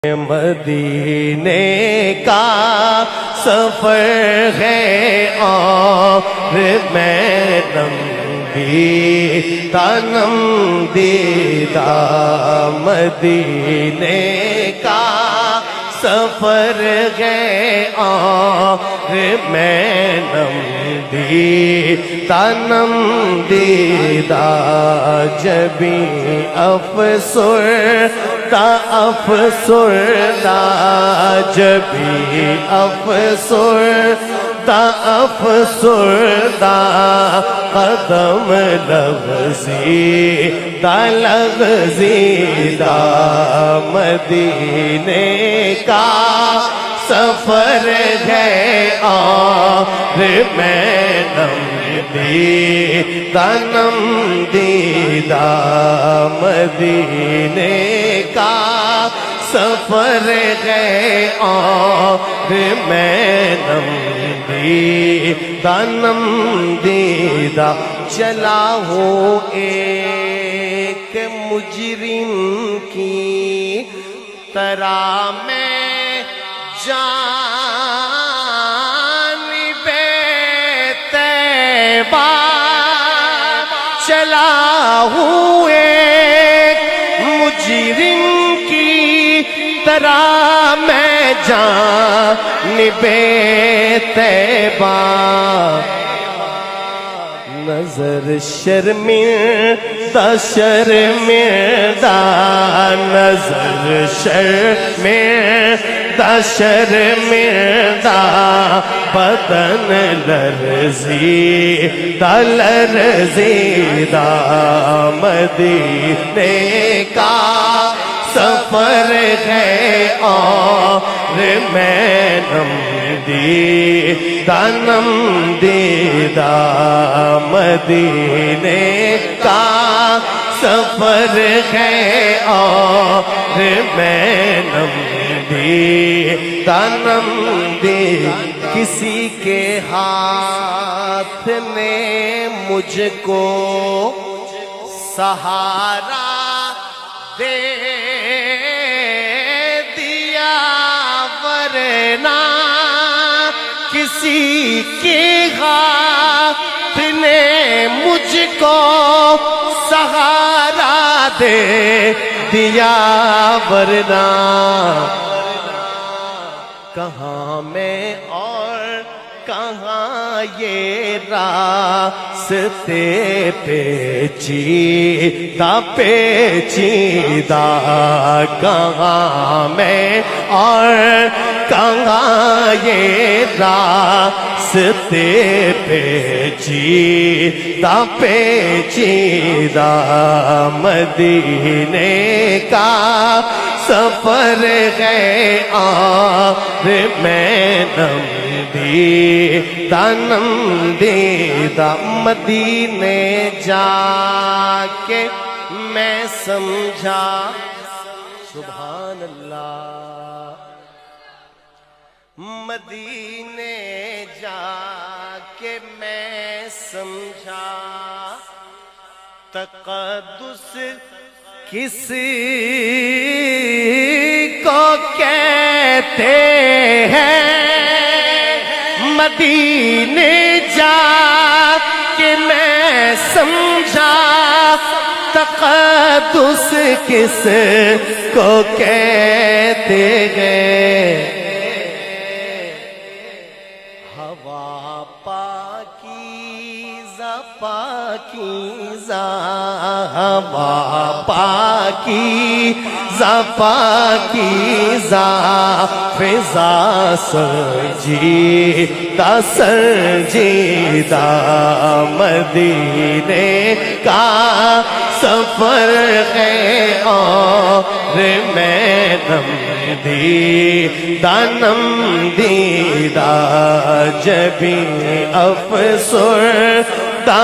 مدینے کا سفر ہے اور میں نمبی تنم دیدہ مدینے کا سفر ہے اور میں نمبی تنم دیدہ جبی افسردہ جبی افسردہ قدم لغزیدہ مدینے کا سفر ہے اور میں تنم دیدہ مدینے کا سفر ہے اور میں تنم دیدہ چلا ہوں ایک مجرم کی طرح میں جانب طیبہ چلا ہوں ایک مجرم کی طرح میں جانب طیبہ نظر شرمندہ نظر شرمندہ بدن لرزیدہ مدینے کا سفر ہے اور میں تنم دیدہ مدینے کا سفر ہے اور میں تنم دیدہ کسی کے ہاتھ نے مجھ کو سہارا دے دیا ورنہ کسی کے ہاتھ نے مجھ کو سہارا دے دیا ورنہ کہاں میں اور کہاں یہ راستے پیچیدہ کہاں میں اور کہاں یہ راستے پیچیدہ مدینے کا سفر ہے اور میں تنم دیدہ مدینے جا کے میں سمجھا سبحان اللہ مدینے جا کے میں سمجھا تقدس کس کو کہتے ہیں مدینے جا کے میں سمجھا تقدس کس کو کہتے ہیں ہوا پاکیزہ پاکیزہ ہوا پاکیزہ پاکیزہ فضا سرجیدہ مدینے کا سفر ہے اور میں تنم دیدہ جبی افسردہ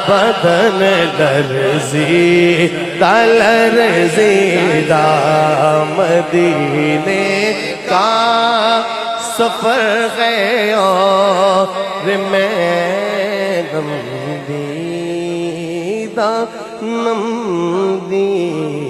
بدن لرزیدہ مدینے کا سفر ہے اور میں نم دیدہ نم دی